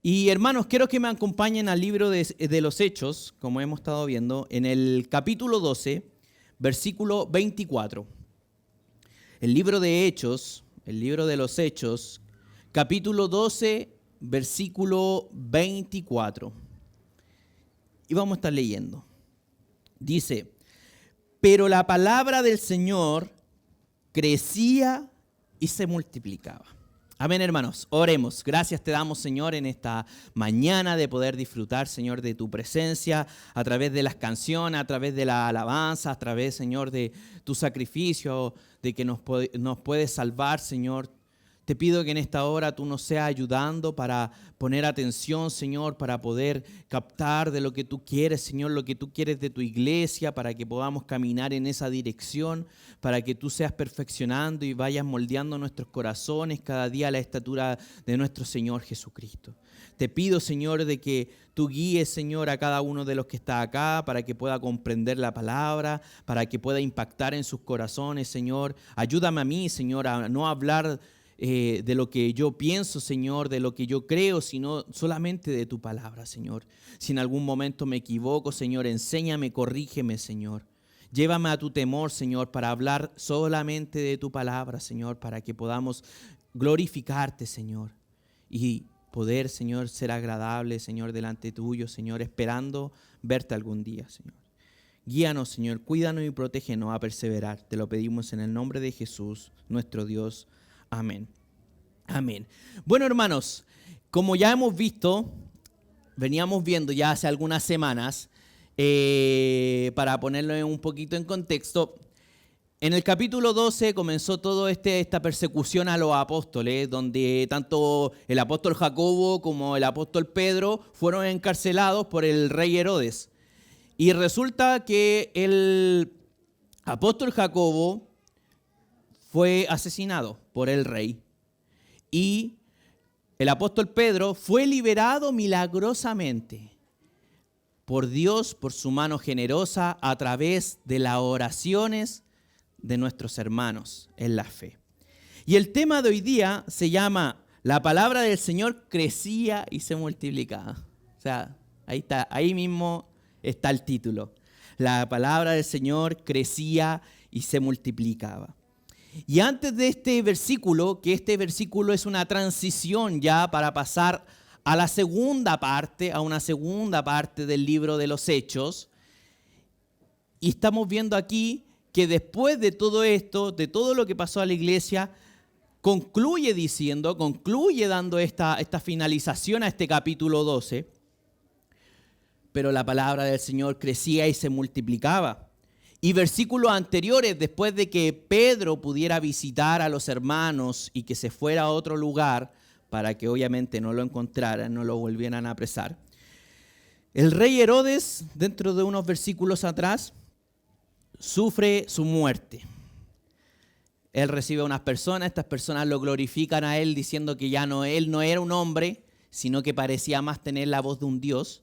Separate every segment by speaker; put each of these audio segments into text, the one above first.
Speaker 1: Y hermanos, quiero que me acompañen al libro de los Hechos, como hemos estado viendo, en el capítulo 12, versículo 24. El libro de Hechos, el libro de los Hechos, capítulo 12, versículo 24. Y vamos a estar leyendo. Dice, pero la palabra del Señor crecía y se multiplicaba. Amén, hermanos. Oremos. Gracias te damos, Señor, en esta mañana de poder disfrutar, Señor, de tu presencia a través de las canciones, a través de la alabanza, a través, Señor, de tu sacrificio, de que nos puedes salvar, Señor. Te pido que en esta hora tú nos seas ayudando para poner atención, Señor, para poder captar de lo que tú quieres, Señor, lo que tú quieres de tu iglesia, para que podamos caminar en esa dirección, para que tú seas perfeccionando y vayas moldeando nuestros corazones cada día a la estatura de nuestro Señor Jesucristo. Te pido, Señor, de que tú guíes, Señor, a cada uno de los que está acá para que pueda comprender la palabra, para que pueda impactar en sus corazones, Señor. Ayúdame a mí, Señor, a no hablar de lo que yo pienso, Señor, de lo que yo creo, sino solamente de tu palabra, Señor. Si en algún momento me equivoco, Señor, enséñame, corrígeme, Señor. Llévame a tu temor, Señor, para hablar solamente de tu palabra, Señor, para que podamos glorificarte, Señor, y poder, Señor, ser agradable, Señor, delante tuyo, Señor, esperando verte algún día, Señor. Guíanos, Señor, cuídanos y protégenos a perseverar. Te lo pedimos en el nombre de Jesús, nuestro Dios. Amén. Amén. Bueno, hermanos, como ya hemos visto, veníamos viendo ya hace algunas semanas, para ponerlo un poquito en contexto, en el capítulo 12 comenzó toda esta persecución a los apóstoles, donde tanto el apóstol Jacobo como el apóstol Pedro fueron encarcelados por el rey Herodes. Y resulta que el apóstol Jacobo fue asesinado por el rey y el apóstol Pedro fue liberado milagrosamente por Dios, por su mano generosa, a través de las oraciones de nuestros hermanos en la fe. Y el tema de hoy día se llama la palabra del Señor crecía y se multiplicaba. O sea, ahí está, ahí mismo está el título. La palabra del Señor crecía y se multiplicaba. Y antes de este versículo, que este versículo es una transición ya para pasar a la segunda parte, a una segunda parte del libro de los Hechos. Y estamos viendo aquí que después de todo esto, de todo lo que pasó a la iglesia, concluye dando esta finalización a este capítulo 12. Pero la palabra del Señor crecía y se multiplicaba. Y versículos anteriores, después de que Pedro pudiera visitar a los hermanos y que se fuera a otro lugar para que obviamente no lo encontraran, no lo volvieran a apresar, el rey Herodes, dentro de unos versículos atrás, sufre su muerte. Él recibe a unas personas, estas personas lo glorifican a él diciendo que él no era un hombre, sino que parecía más tener la voz de un dios.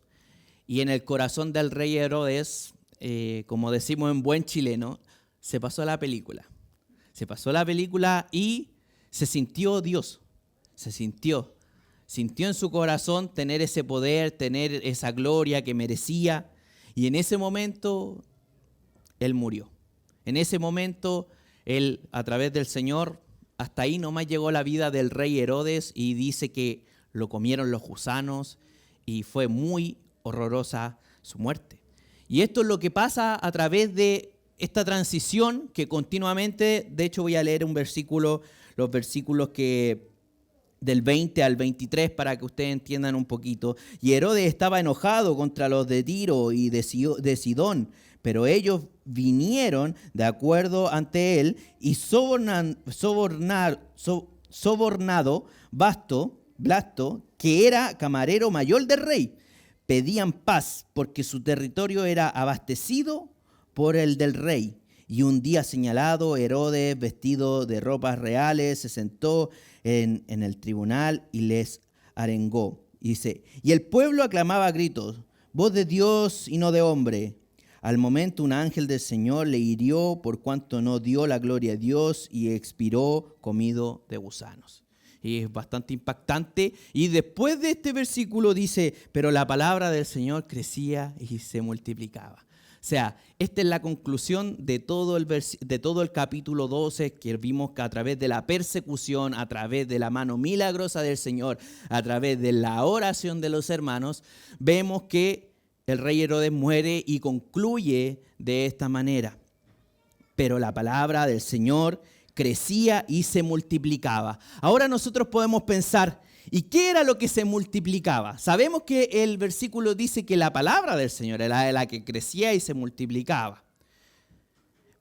Speaker 1: Y en el corazón del rey Herodes, como decimos en buen chileno, se pasó la película. Se pasó la película y se sintió Dios. Sintió en su corazón tener ese poder, tener esa gloria que merecía. Y en ese momento, él murió. En ese momento, él, a través del Señor, hasta ahí nomás llegó la vida del rey Herodes y dice que lo comieron los gusanos y fue muy horrorosa su muerte. Y esto es lo que pasa a través de esta transición que continuamente, de hecho voy a leer los versículos que del 20 al 23 para que ustedes entiendan un poquito. Y Herodes estaba enojado contra los de Tiro y de Sidón, pero ellos vinieron de acuerdo ante él y sobornado Blasto, que era camarero mayor del rey, pedían paz porque su territorio era abastecido por el del rey. Y un día señalado, Herodes, vestido de ropas reales, se sentó en el tribunal y les arengó. Y dice, y el pueblo aclamaba a gritos, voz de Dios y no de hombre. Al momento un ángel del Señor le hirió por cuanto no dio la gloria a Dios y expiró comido de gusanos. Y es bastante impactante. Y después de este versículo dice, pero la palabra del Señor crecía y se multiplicaba. O sea, esta es la conclusión de todo el capítulo 12, que vimos que a través de la persecución, a través de la mano milagrosa del Señor, a través de la oración de los hermanos, vemos que el rey Herodes muere y concluye de esta manera. Pero la palabra del Señor crecía y se multiplicaba. Ahora nosotros podemos pensar, ¿y qué era lo que se multiplicaba? Sabemos que el versículo dice que la palabra del Señor era la que crecía y se multiplicaba.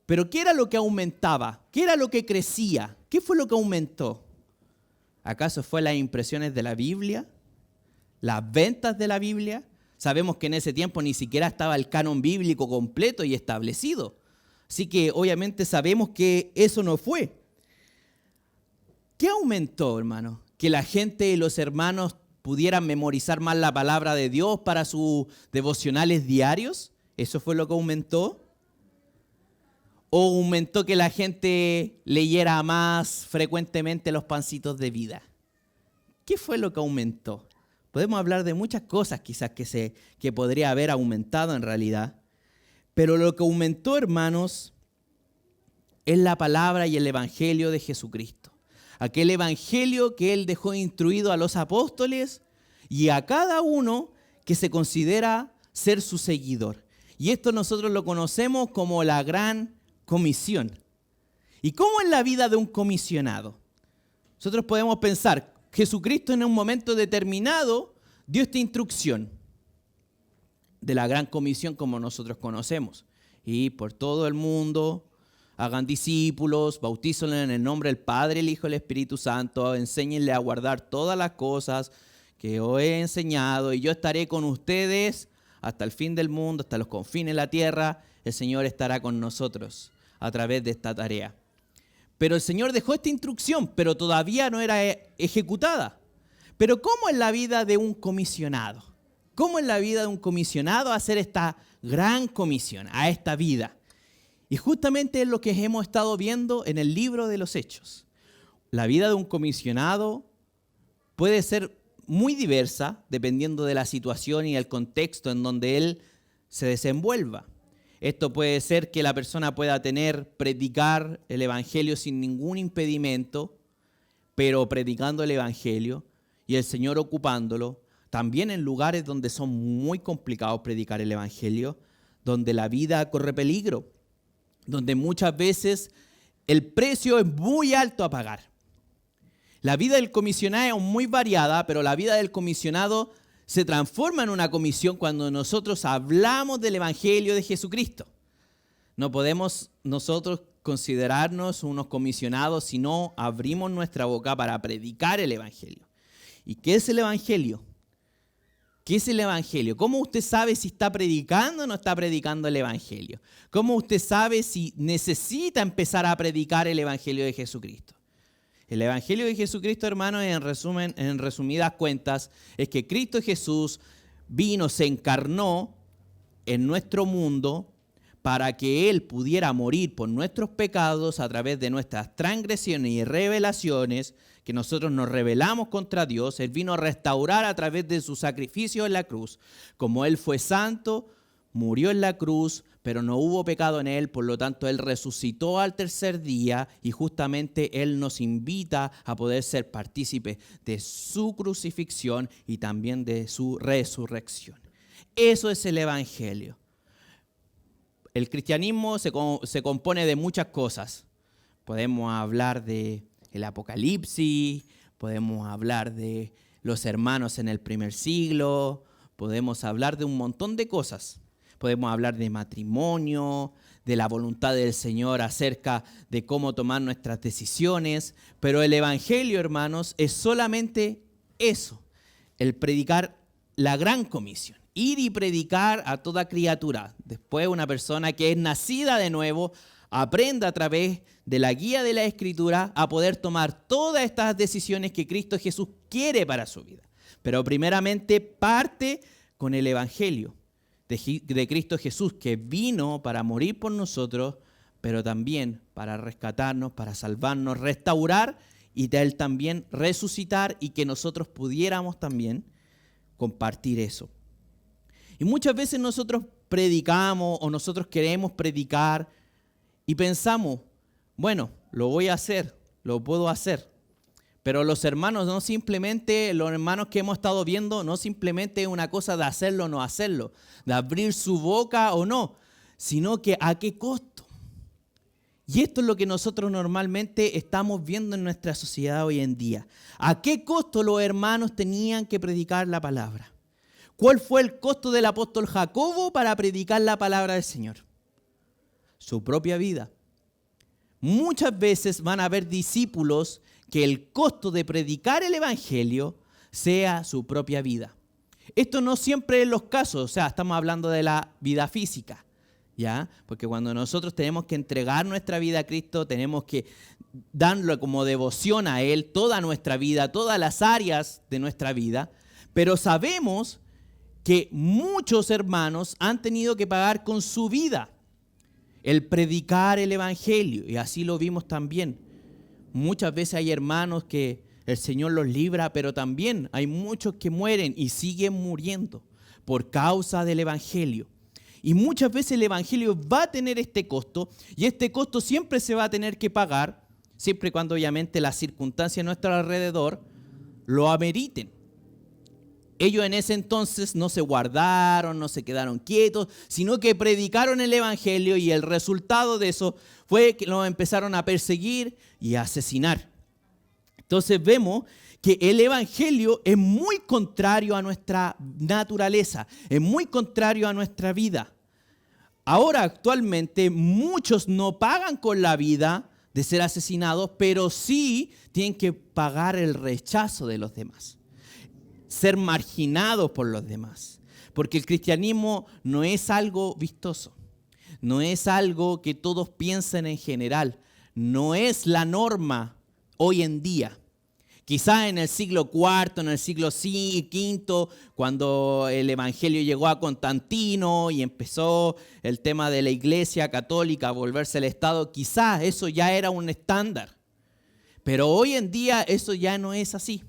Speaker 1: Pero ¿qué era lo que aumentaba? ¿Qué era lo que crecía? ¿Qué fue lo que aumentó? ¿Acaso fue las impresiones de la Biblia? ¿Las ventas de la Biblia? Sabemos que en ese tiempo ni siquiera estaba el canon bíblico completo y establecido. Así que obviamente sabemos que eso no fue. ¿Qué aumentó, hermano? Que la gente y los hermanos pudieran memorizar más la palabra de Dios para sus devocionales diarios. ¿Eso fue lo que aumentó? ¿O aumentó que la gente leyera más frecuentemente los pancitos de vida? ¿Qué fue lo que aumentó? Podemos hablar de muchas cosas quizás que podría haber aumentado en realidad. Pero lo que aumentó, hermanos, es la palabra y el evangelio de Jesucristo. Aquel evangelio que Él dejó instruido a los apóstoles y a cada uno que se considera ser su seguidor. Y esto nosotros lo conocemos como la gran comisión. ¿Y cómo es la vida de un comisionado? Nosotros podemos pensar, Jesucristo en un momento determinado dio esta instrucción de la gran comisión como nosotros conocemos. Y por todo el mundo hagan discípulos, bautícenlos en el nombre del Padre, el Hijo y el Espíritu Santo, enséñenle a guardar todas las cosas que os he enseñado y yo estaré con ustedes hasta el fin del mundo, hasta los confines de la tierra. El Señor estará con nosotros a través de esta tarea. Pero el Señor dejó esta instrucción, pero todavía no era ejecutada. Pero ¿cómo es la vida de un comisionado? ¿Cómo es la vida de un comisionado hacer esta gran comisión, a esta vida? Y justamente es lo que hemos estado viendo en el libro de los Hechos. La vida de un comisionado puede ser muy diversa dependiendo de la situación y el contexto en donde él se desenvuelva. Esto puede ser que la persona pueda predicar el evangelio sin ningún impedimento, pero predicando el evangelio y el Señor ocupándolo. También en lugares donde son muy complicados predicar el evangelio, donde la vida corre peligro, donde muchas veces el precio es muy alto a pagar. La vida del comisionado es muy variada, pero la vida del comisionado se transforma en una comisión cuando nosotros hablamos del evangelio de Jesucristo. No podemos nosotros considerarnos unos comisionados si no abrimos nuestra boca para predicar el evangelio. ¿Y qué es el evangelio? ¿Qué es el evangelio? ¿Cómo usted sabe si está predicando o no está predicando el evangelio? ¿Cómo usted sabe si necesita empezar a predicar el evangelio de Jesucristo? El evangelio de Jesucristo, hermanos, en resumidas cuentas, es que Cristo Jesús vino, se encarnó en nuestro mundo para que Él pudiera morir por nuestros pecados a través de nuestras transgresiones y revelaciones, que nosotros nos rebelamos contra Dios. Él vino a restaurar a través de su sacrificio en la cruz. Como Él fue santo, murió en la cruz, pero no hubo pecado en Él, por lo tanto Él resucitó al tercer día y justamente Él nos invita a poder ser partícipes de su crucifixión y también de su resurrección. Eso es el evangelio. El cristianismo se compone de muchas cosas. Podemos hablar de el Apocalipsis, podemos hablar de los hermanos en el primer siglo, podemos hablar de un montón de cosas. Podemos hablar de matrimonio, de la voluntad del Señor acerca de cómo tomar nuestras decisiones, pero el evangelio, hermanos, es solamente eso, el predicar la gran comisión. Ir y predicar a toda criatura. Después una persona que es nacida de nuevo aprenda a través de la guía de la Escritura a poder tomar todas estas decisiones que Cristo Jesús quiere para su vida. Pero primeramente parte con el evangelio de Cristo Jesús, que vino para morir por nosotros, pero también para rescatarnos, para salvarnos, restaurar y de Él también resucitar y que nosotros pudiéramos también compartir eso. Y muchas veces nosotros predicamos o nosotros queremos predicar y pensamos, bueno, lo voy a hacer, lo puedo hacer. Pero los hermanos los hermanos que hemos estado viendo, no simplemente es una cosa de hacerlo o no hacerlo, de abrir su boca o no, sino que a qué costo. Y esto es lo que nosotros normalmente estamos viendo en nuestra sociedad hoy en día. ¿A qué costo los hermanos tenían que predicar la palabra? ¿Cuál fue el costo del apóstol Jacobo para predicar la palabra del Señor? Su propia vida. Muchas veces van a haber discípulos que el costo de predicar el evangelio sea su propia vida. Esto no siempre es los casos, o sea, estamos hablando de la vida física, ¿ya? Porque cuando nosotros tenemos que entregar nuestra vida a Cristo, tenemos que darlo como devoción a Él, toda nuestra vida, todas las áreas de nuestra vida, pero sabemos que muchos hermanos han tenido que pagar con su vida el predicar el evangelio, y así lo vimos también. Muchas veces hay hermanos que el Señor los libra, pero también hay muchos que mueren y siguen muriendo por causa del evangelio. Y muchas veces el evangelio va a tener este costo, y este costo siempre se va a tener que pagar, siempre y cuando obviamente las circunstancias a nuestro alrededor lo ameriten. Ellos en ese entonces no se guardaron, no se quedaron quietos, sino que predicaron el evangelio, y el resultado de eso fue que los empezaron a perseguir y a asesinar. Entonces vemos que el evangelio es muy contrario a nuestra naturaleza, es muy contrario a nuestra vida. Ahora actualmente muchos no pagan con la vida de ser asesinados, pero sí tienen que pagar el rechazo de los demás, ser marginados por los demás, porque el cristianismo no es algo vistoso, no es algo que todos piensen en general, no es la norma hoy en día. Quizás en el siglo IV, en el siglo V, cuando el evangelio llegó a Constantino y empezó el tema de la iglesia católica a volverse el Estado, quizás eso ya era un estándar. Pero hoy en día eso ya no es así.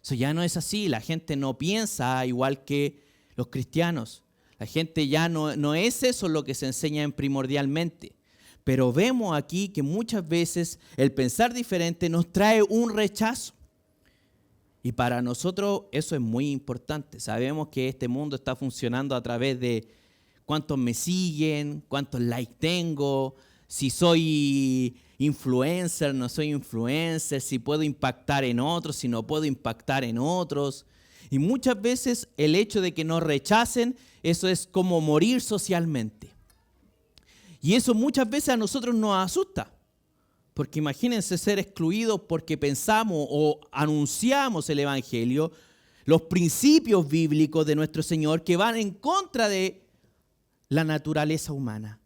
Speaker 1: Eso ya no es así. La gente no piensa igual que los cristianos. La gente ya no es eso lo que se enseña primordialmente. Pero vemos aquí que muchas veces el pensar diferente nos trae un rechazo. Y para nosotros eso es muy importante. Sabemos que este mundo está funcionando a través de cuántos me siguen, cuántos likes tengo, si soy influencer, no soy influencer, si puedo impactar en otros, si no puedo impactar en otros. Y muchas veces el hecho de que nos rechacen, eso es como morir socialmente. Y eso muchas veces a nosotros nos asusta, porque imagínense ser excluidos porque pensamos o anunciamos el evangelio, los principios bíblicos de nuestro Señor que van en contra de la naturaleza humana.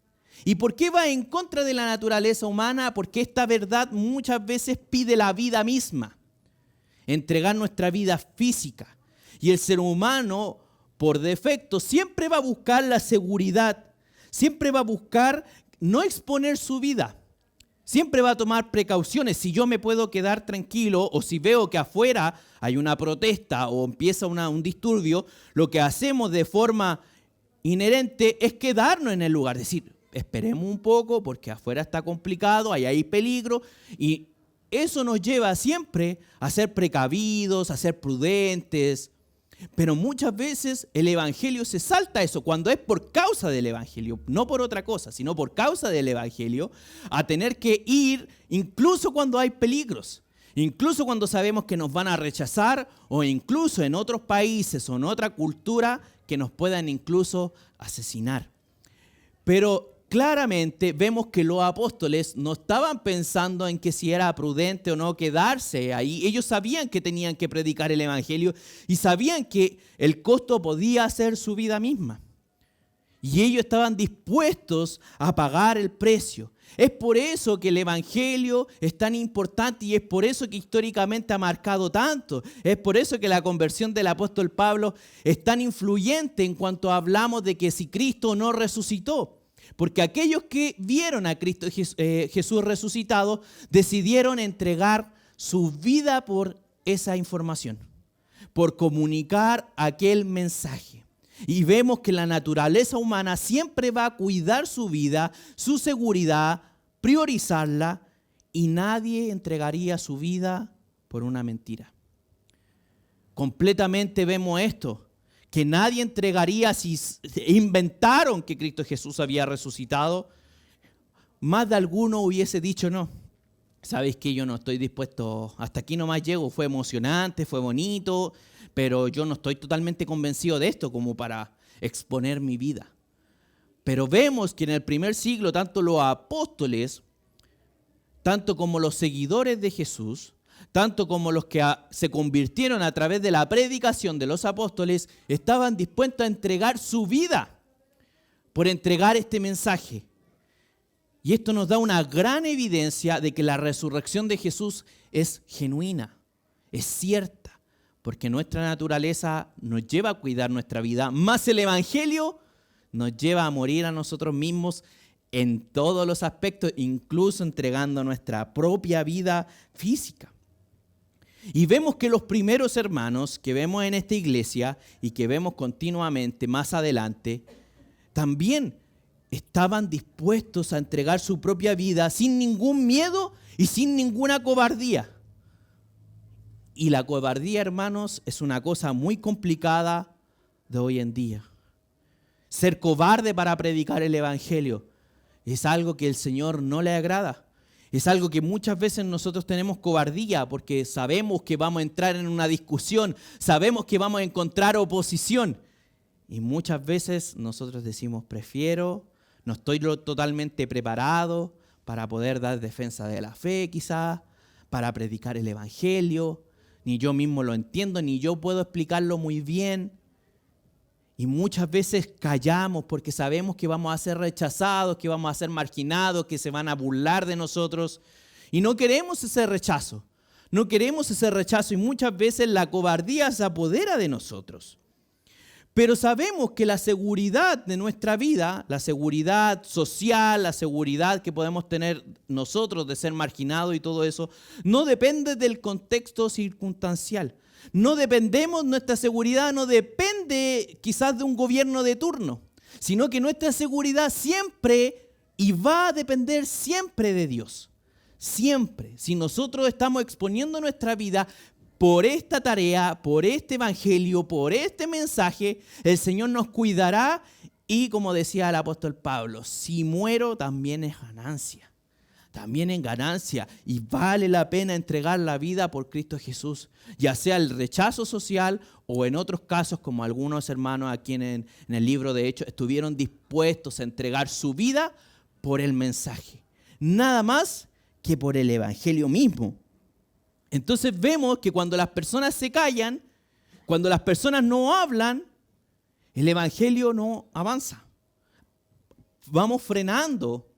Speaker 1: ¿Y por qué va en contra de la naturaleza humana? Porque esta verdad muchas veces pide la vida misma, entregar nuestra vida física. Y el ser humano, por defecto, siempre va a buscar la seguridad. Siempre va a buscar no exponer su vida. Siempre va a tomar precauciones. Si yo me puedo quedar tranquilo o si veo que afuera hay una protesta o empieza un disturbio, lo que hacemos de forma inherente es quedarnos en el lugar. Decir, esperemos un poco porque afuera está complicado, ahí hay peligro. Y eso nos lleva siempre a ser precavidos, a ser prudentes. Pero muchas veces el evangelio se salta eso, cuando es por causa del evangelio, no por otra cosa, sino por causa del evangelio, a tener que ir incluso cuando hay peligros, incluso cuando sabemos que nos van a rechazar o incluso en otros países o en otra cultura que nos puedan incluso asesinar. Pero claramente vemos que los apóstoles no estaban pensando en que si era prudente o no quedarse ahí. Ellos sabían que tenían que predicar el evangelio y sabían que el costo podía ser su vida misma. Y ellos estaban dispuestos a pagar el precio. Es por eso que el evangelio es tan importante y es por eso que históricamente ha marcado tanto. Es por eso que la conversión del apóstol Pablo es tan influyente en cuanto hablamos de que si Cristo no resucitó. Porque aquellos que vieron a Cristo Jesús resucitado decidieron entregar su vida por esa información, por comunicar aquel mensaje. Y vemos que la naturaleza humana siempre va a cuidar su vida, su seguridad, priorizarla, y nadie entregaría su vida por una mentira. Completamente vemos esto, que nadie entregaría si inventaron que Cristo Jesús había resucitado. Más de alguno hubiese dicho no. Sabes que yo no estoy dispuesto, hasta aquí nomás llego, fue emocionante, fue bonito, pero yo no estoy totalmente convencido de esto como para exponer mi vida. Pero vemos que en el primer siglo, tanto los apóstoles, tanto como los seguidores de Jesús, tanto como los que se convirtieron a través de la predicación de los apóstoles, estaban dispuestos a entregar su vida por entregar este mensaje. Y esto nos da una gran evidencia de que la resurrección de Jesús es genuina, es cierta, porque nuestra naturaleza nos lleva a cuidar nuestra vida, más el Evangelio nos lleva a morir a nosotros mismos en todos los aspectos, incluso entregando nuestra propia vida física. Y vemos que los primeros hermanos que vemos en esta iglesia y que vemos continuamente más adelante, también estaban dispuestos a entregar su propia vida sin ningún miedo y sin ninguna cobardía. Y la cobardía, hermanos, es una cosa muy complicada de hoy en día. Ser cobarde para predicar el Evangelio es algo que el Señor no le agrada. Es algo que muchas veces nosotros tenemos cobardía porque sabemos que vamos a entrar en una discusión, sabemos que vamos a encontrar oposición. Y muchas veces nosotros decimos, no estoy totalmente preparado para poder dar defensa de la fe quizás, para predicar el Evangelio, ni yo mismo lo entiendo, ni yo puedo explicarlo muy bien. Y muchas veces callamos porque sabemos que vamos a ser rechazados, que vamos a ser marginados, que se van a burlar de nosotros. Y no queremos ese rechazo, y muchas veces la cobardía se apodera de nosotros. Pero sabemos que la seguridad de nuestra vida, la seguridad social, la seguridad que podemos tener nosotros de ser marginados y todo eso, no depende del contexto circunstancial. Nuestra seguridad no depende quizás de un gobierno de turno, sino que nuestra seguridad siempre y va a depender siempre de Dios. Siempre. Si nosotros estamos exponiendo nuestra vida por esta tarea, por este evangelio, por este mensaje, el Señor nos cuidará y, como decía el apóstol Pablo, si muero también es ganancia. También es ganancia y vale la pena entregar la vida por Cristo Jesús, ya sea el rechazo social o en otros casos, como algunos hermanos aquí en el libro de Hechos, estuvieron dispuestos a entregar su vida por el mensaje. Nada más que por el evangelio mismo. Entonces vemos que cuando las personas se callan, cuando las personas no hablan, el evangelio no avanza. Vamos frenando,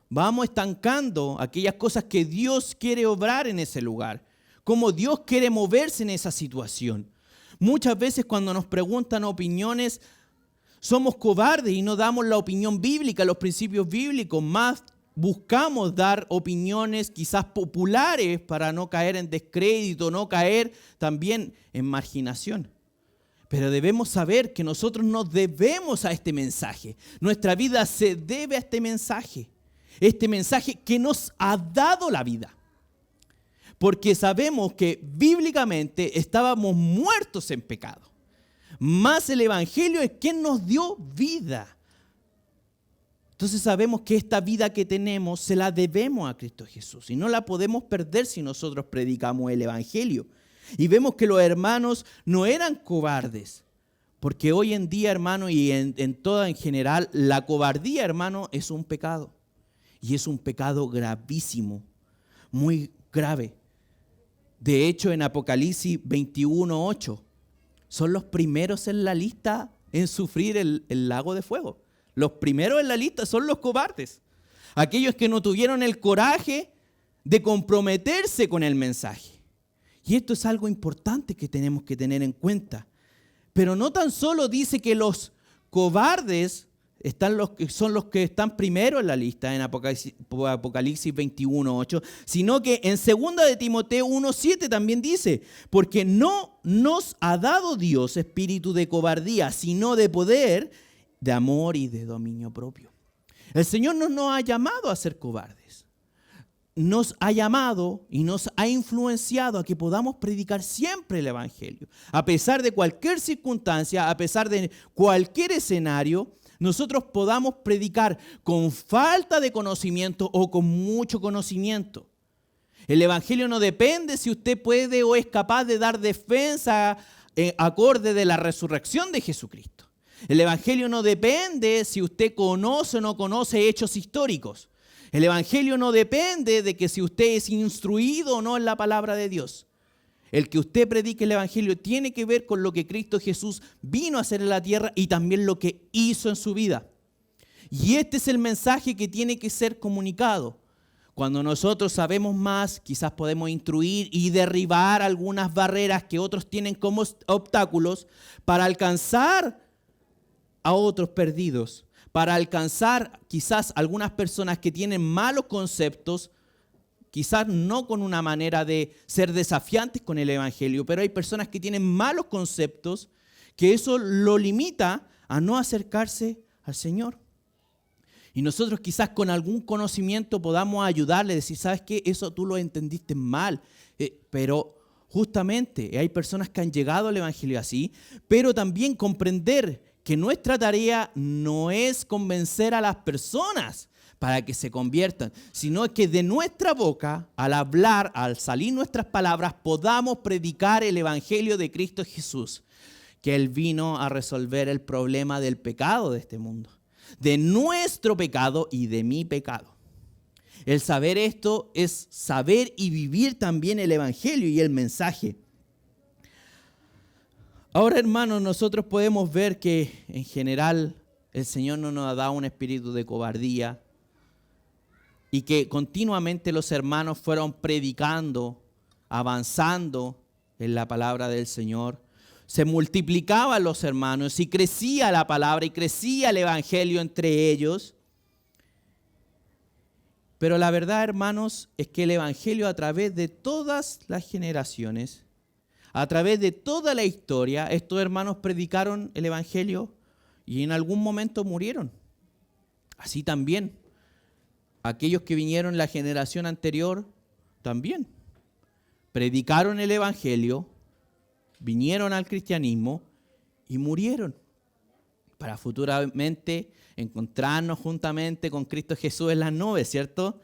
Speaker 1: vamos estancando aquellas cosas que Dios quiere obrar en ese lugar, como Dios quiere moverse en esa situación. Muchas veces cuando nos preguntan opiniones, somos cobardes y no damos la opinión bíblica, los principios bíblicos, más buscamos dar opiniones quizás populares para no caer en descrédito, no caer también en marginación. Pero debemos saber que nosotros nos debemos a este mensaje. Nuestra vida se debe a este mensaje que nos ha dado la vida. Porque sabemos que bíblicamente estábamos muertos en pecado. Más el evangelio es quien nos dio vida. Entonces sabemos que esta vida que tenemos se la debemos a Cristo Jesús y no la podemos perder si nosotros predicamos el evangelio. Y vemos que los hermanos no eran cobardes, porque hoy en día, hermano, y en toda en general, la cobardía, hermano, es un pecado. Y es un pecado gravísimo, muy grave. De hecho, en Apocalipsis 21:8, son los primeros en la lista en sufrir el lago de fuego. Los primeros en la lista son los cobardes. Aquellos que no tuvieron el coraje de comprometerse con el mensaje. Y esto es algo importante que tenemos que tener en cuenta. Pero no tan solo dice que los cobardes son los que están primero en la lista en Apocalipsis 21:8, sino que en 2 de Timoteo 1:7 también dice, porque no nos ha dado Dios espíritu de cobardía, sino de poder, de amor y de dominio propio. El Señor no nos ha llamado a ser cobardes. Nos ha llamado y nos ha influenciado a que podamos predicar siempre el Evangelio. A pesar de cualquier circunstancia, a pesar de cualquier escenario, nosotros podamos predicar con falta de conocimiento o con mucho conocimiento. El Evangelio no depende si usted puede o es capaz de dar defensa acorde de la resurrección de Jesucristo. El Evangelio no depende si usted conoce o no conoce hechos históricos. El Evangelio no depende de que si usted es instruido o no en la palabra de Dios. El que usted predique el Evangelio tiene que ver con lo que Cristo Jesús vino a hacer en la tierra y también lo que hizo en su vida. Y este es el mensaje que tiene que ser comunicado. Cuando nosotros sabemos más, quizás podemos instruir y derribar algunas barreras que otros tienen como obstáculos para alcanzar a otros perdidos, para alcanzar quizás algunas personas que tienen malos conceptos, quizás no con una manera de ser desafiantes con el Evangelio, pero hay personas que tienen malos conceptos, que eso lo limita a no acercarse al Señor. Y nosotros quizás con algún conocimiento podamos ayudarle, decir, ¿sabes qué? Eso tú lo entendiste mal. Pero justamente hay personas que han llegado al Evangelio así, pero también comprender que nuestra tarea no es convencer a las personas para que se conviertan, sino que de nuestra boca, al hablar, al salir nuestras palabras, podamos predicar el Evangelio de Cristo Jesús, que Él vino a resolver el problema del pecado de este mundo, de nuestro pecado y de mi pecado. El saber esto es saber y vivir también el Evangelio y el mensaje. Ahora, hermanos, nosotros podemos ver que en general el Señor no nos ha dado un espíritu de cobardía y que continuamente los hermanos fueron predicando, avanzando en la palabra del Señor. Se multiplicaban los hermanos y crecía la palabra y crecía el Evangelio entre ellos. Pero la verdad, hermanos, es que el Evangelio a través de todas las generaciones, a través de toda la historia, estos hermanos predicaron el Evangelio y en algún momento murieron. Así también, aquellos que vinieron en la generación anterior también predicaron el Evangelio, vinieron al cristianismo y murieron para futuramente encontrarnos juntamente con Cristo Jesús en las nubes, ¿cierto?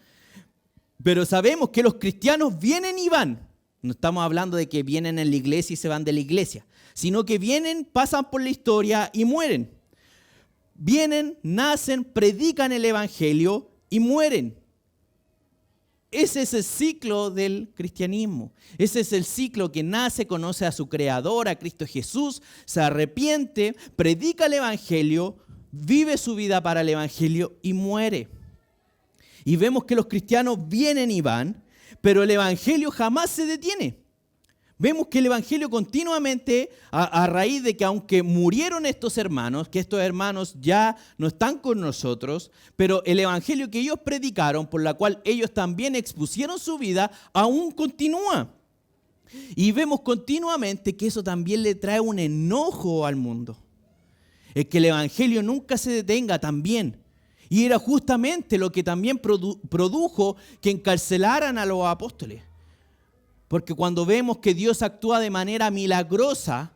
Speaker 1: Pero sabemos que los cristianos vienen y van. No estamos hablando de que vienen en la iglesia y se van de la iglesia, sino que vienen, pasan por la historia y mueren. Vienen, nacen, predican el Evangelio y mueren. Ese es el ciclo del cristianismo. Ese es el ciclo que nace, conoce a su Creador, a Cristo Jesús, se arrepiente, predica el Evangelio, vive su vida para el Evangelio y muere. Y vemos que los cristianos vienen y van, pero el Evangelio jamás se detiene. Vemos que el Evangelio continuamente, a raíz de que aunque murieron estos hermanos, que estos hermanos ya no están con nosotros, pero el Evangelio que ellos predicaron, por la cual ellos también expusieron su vida, aún continúa. Y vemos continuamente que eso también le trae un enojo al mundo. Es que el Evangelio nunca se detenga también. Y era justamente lo que también produjo que encarcelaran a los apóstoles. Porque cuando vemos que Dios actúa de manera milagrosa,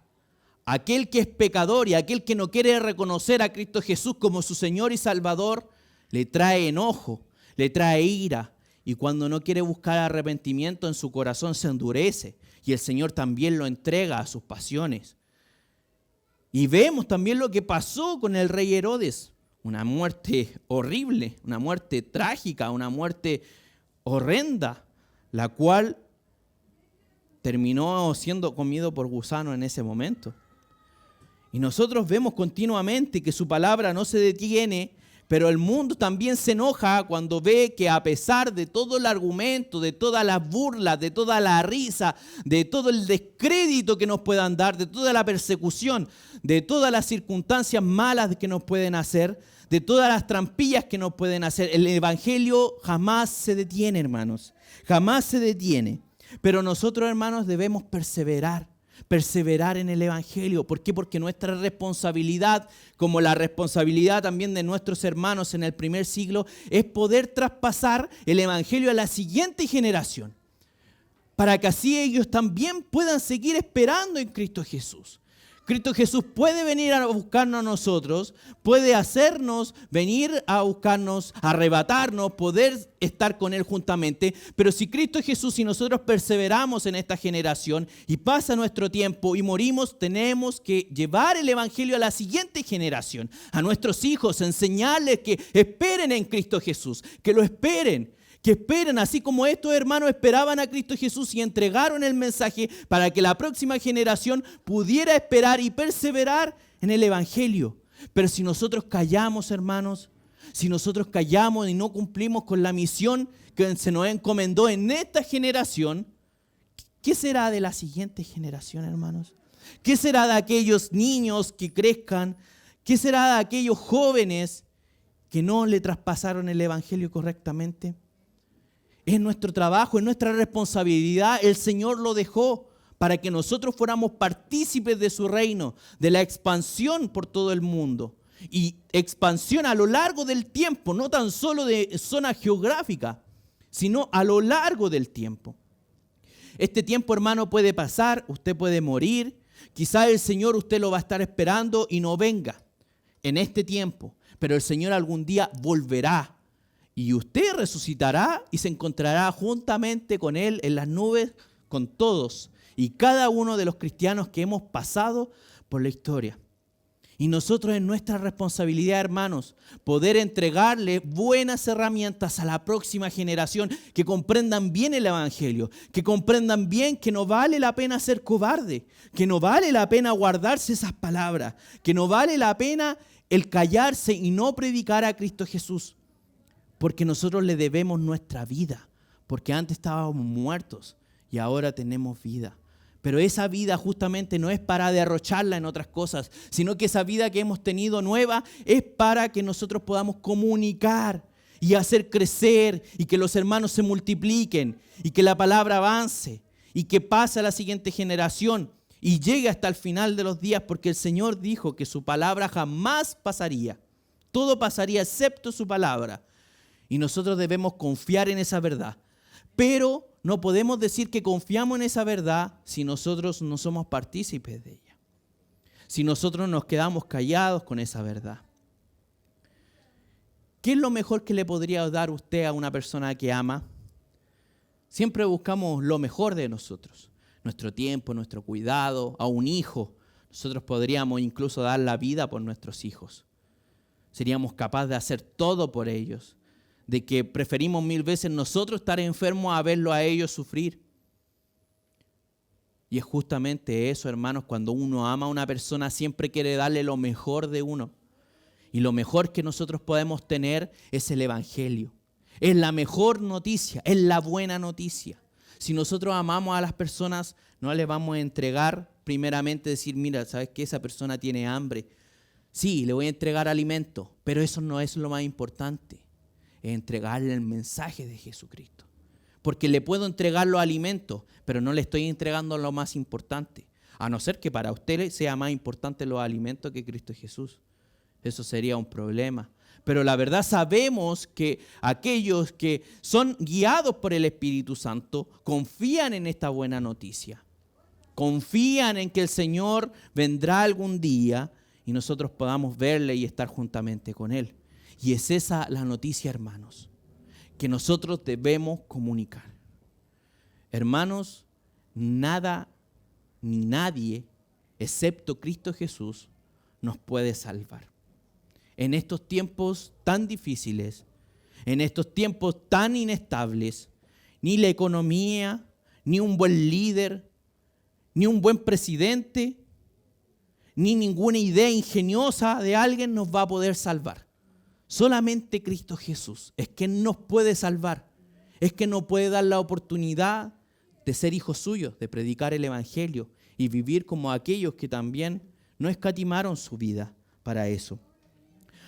Speaker 1: aquel que es pecador y aquel que no quiere reconocer a Cristo Jesús como su Señor y Salvador, le trae enojo, le trae ira. Y cuando no quiere buscar arrepentimiento en su corazón se endurece. Y el Señor también lo entrega a sus pasiones. Y vemos también lo que pasó con el rey Herodes. Una muerte horrible, una muerte trágica, una muerte horrenda, la cual terminó siendo comido por gusano en ese momento. Y nosotros vemos continuamente que su palabra no se detiene, Pero el mundo también se enoja cuando ve que a pesar de todo el argumento, de todas las burlas, de toda la risa, de todo el descrédito que nos puedan dar, de toda la persecución, de todas las circunstancias malas que nos pueden hacer, de todas las trampillas que nos pueden hacer, el evangelio jamás se detiene, hermanos. Jamás se detiene. Pero nosotros, hermanos, debemos perseverar en el evangelio. ¿Por qué? Porque nuestra responsabilidad, como la responsabilidad también de nuestros hermanos en el primer siglo, es poder traspasar el evangelio a la siguiente generación, para que así ellos también puedan seguir esperando en Cristo Jesús. Cristo Jesús puede venir a buscarnos a nosotros, puede hacernos venir a buscarnos, arrebatarnos, poder estar con Él juntamente. Pero si Cristo Jesús y nosotros perseveramos en esta generación y pasa nuestro tiempo y morimos, tenemos que llevar el evangelio a la siguiente generación, a nuestros hijos, enseñarles que esperen en Cristo Jesús, que lo esperen. Que esperen, así como estos hermanos esperaban a Cristo Jesús y entregaron el mensaje para que la próxima generación pudiera esperar y perseverar en el evangelio. Pero si nosotros callamos, hermanos, si nosotros callamos y no cumplimos con la misión que se nos encomendó en esta generación, ¿qué será de la siguiente generación, hermanos? ¿Qué será de aquellos niños que crezcan? ¿Qué será de aquellos jóvenes que no le traspasaron el evangelio correctamente? Es nuestro trabajo, es nuestra responsabilidad. El Señor lo dejó para que nosotros fuéramos partícipes de su reino, de la expansión por todo el mundo. Y expansión a lo largo del tiempo, no tan solo de zona geográfica, sino a lo largo del tiempo. Este tiempo, hermano, puede pasar, usted puede morir. Quizás el Señor usted lo va a estar esperando y no venga en este tiempo. Pero el Señor algún día volverá. Y usted resucitará y se encontrará juntamente con Él en las nubes con todos y cada uno de los cristianos que hemos pasado por la historia. Y nosotros, en nuestra responsabilidad, hermanos, poder entregarle buenas herramientas a la próxima generación, que comprendan bien el evangelio, que comprendan bien que no vale la pena ser cobarde, que no vale la pena guardarse esas palabras, que no vale la pena el callarse y no predicar a Cristo Jesús. Porque nosotros le debemos nuestra vida, porque antes estábamos muertos y ahora tenemos vida. Pero esa vida justamente no es para derrocharla en otras cosas, sino que esa vida que hemos tenido nueva es para que nosotros podamos comunicar y hacer crecer y que los hermanos se multipliquen y que la palabra avance y que pase a la siguiente generación y llegue hasta el final de los días, porque el Señor dijo que su palabra jamás pasaría. Todo pasaría excepto su palabra. Y nosotros debemos confiar en esa verdad. Pero no podemos decir que confiamos en esa verdad si nosotros no somos partícipes de ella. Si nosotros nos quedamos callados con esa verdad. ¿Qué es lo mejor que le podría dar usted a una persona que ama? Siempre buscamos lo mejor de nosotros. Nuestro tiempo, nuestro cuidado, a un hijo. Nosotros podríamos incluso dar la vida por nuestros hijos. Seríamos capaces de hacer todo por ellos. De que preferimos 1000 veces nosotros estar enfermos a verlo a ellos sufrir. Y es justamente eso, hermanos, cuando uno ama a una persona siempre quiere darle lo mejor de uno. Y lo mejor que nosotros podemos tener es el evangelio. Es la mejor noticia, es la buena noticia. Si nosotros amamos a las personas, no les vamos a entregar primeramente decir, mira, ¿sabes qué? Esa persona tiene hambre. Sí, le voy a entregar alimento, pero eso no es lo más importante. Es entregarle el mensaje de Jesucristo. Porque le puedo entregar los alimentos, pero no le estoy entregando lo más importante. A no ser que para usted sea más importante los alimentos que Cristo Jesús. Eso sería un problema. Pero la verdad sabemos que aquellos que son guiados por el Espíritu Santo confían en esta buena noticia. Confían en que el Señor vendrá algún día y nosotros podamos verle y estar juntamente con Él. Y es esa la noticia, hermanos, que nosotros debemos comunicar. Hermanos, nada ni nadie, excepto Cristo Jesús, nos puede salvar. En estos tiempos tan difíciles, en estos tiempos tan inestables, ni la economía, ni un buen líder, ni un buen presidente, ni ninguna idea ingeniosa de alguien nos va a poder salvar. Solamente Cristo Jesús es quien nos puede salvar. Es que nos puede dar la oportunidad de ser hijos suyos, de predicar el Evangelio y vivir como aquellos que también no escatimaron su vida para eso.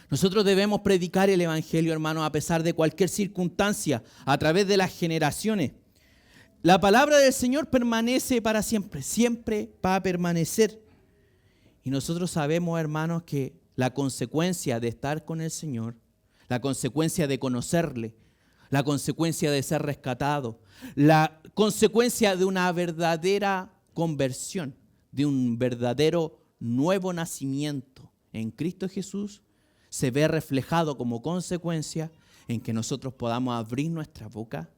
Speaker 1: Nosotros debemos predicar el Evangelio, hermanos, a pesar de cualquier circunstancia, a través de las generaciones. La palabra del Señor permanece para siempre, siempre va a permanecer. Y nosotros sabemos, hermanos, que la consecuencia de estar con el Señor, la consecuencia de conocerle, la consecuencia de ser rescatado, la consecuencia de una verdadera conversión, de un verdadero nuevo nacimiento en Cristo Jesús, se ve reflejado como consecuencia en que nosotros podamos abrir nuestra boca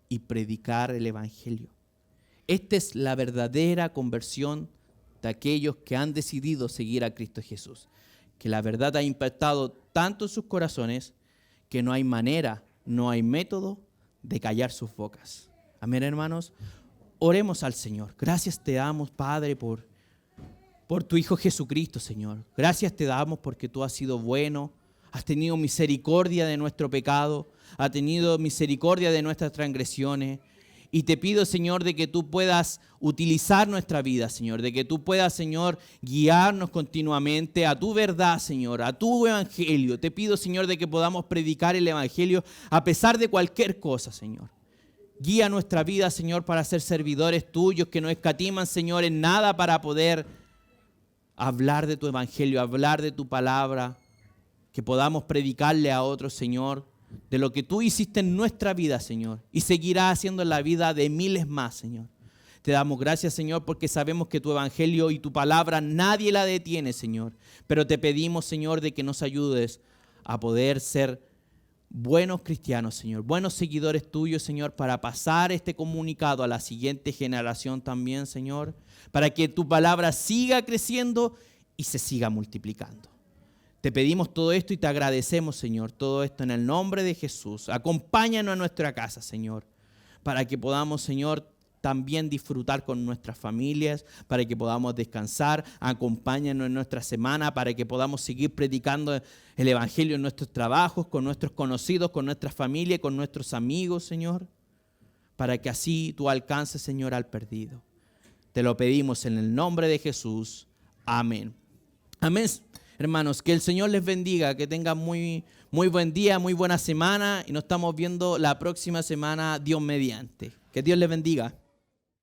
Speaker 1: y predicar el Evangelio. Esta es la verdadera conversión de aquellos que han decidido seguir a Cristo Jesús. Que la verdad ha impactado tanto en sus corazones que no hay manera, no hay método de callar sus bocas. Amén, hermanos. Oremos al Señor. Gracias te damos, Padre, por tu Hijo Jesucristo, Señor. Gracias te damos porque tú has sido bueno, has tenido misericordia de nuestro pecado, has tenido misericordia de nuestras transgresiones. Y te pido, Señor, de que tú puedas utilizar nuestra vida, Señor, de que tú puedas, Señor, guiarnos continuamente a tu verdad, Señor, a tu evangelio. Te pido, Señor, de que podamos predicar el evangelio a pesar de cualquier cosa, Señor. Guía nuestra vida, Señor, para ser servidores tuyos, que no escatiman, Señor, en nada para poder hablar de tu evangelio, hablar de tu palabra, que podamos predicarle a otros, Señor, de lo que tú hiciste en nuestra vida, Señor, y seguirás haciendo en la vida de miles más, Señor. Te damos gracias, Señor, porque sabemos que tu evangelio y tu palabra nadie la detiene, Señor. Pero te pedimos, Señor, de que nos ayudes a poder ser buenos cristianos, Señor, buenos seguidores tuyos, Señor, para pasar este comunicado a la siguiente generación también, Señor, para que tu palabra siga creciendo y se siga multiplicando. Te pedimos todo esto y te agradecemos, Señor, todo esto en el nombre de Jesús. Acompáñanos a nuestra casa, Señor, para que podamos, Señor, también disfrutar con nuestras familias, para que podamos descansar. Acompáñanos en nuestra semana, para que podamos seguir predicando el evangelio en nuestros trabajos, con nuestros conocidos, con nuestra familia, con nuestros amigos, Señor, para que así tú alcances, Señor, al perdido. Te lo pedimos en el nombre de Jesús. Amén. Amén. Hermanos, que el Señor les bendiga, que tengan muy buen día, muy buena semana y nos estamos viendo la próxima semana, Dios mediante. Que Dios les bendiga.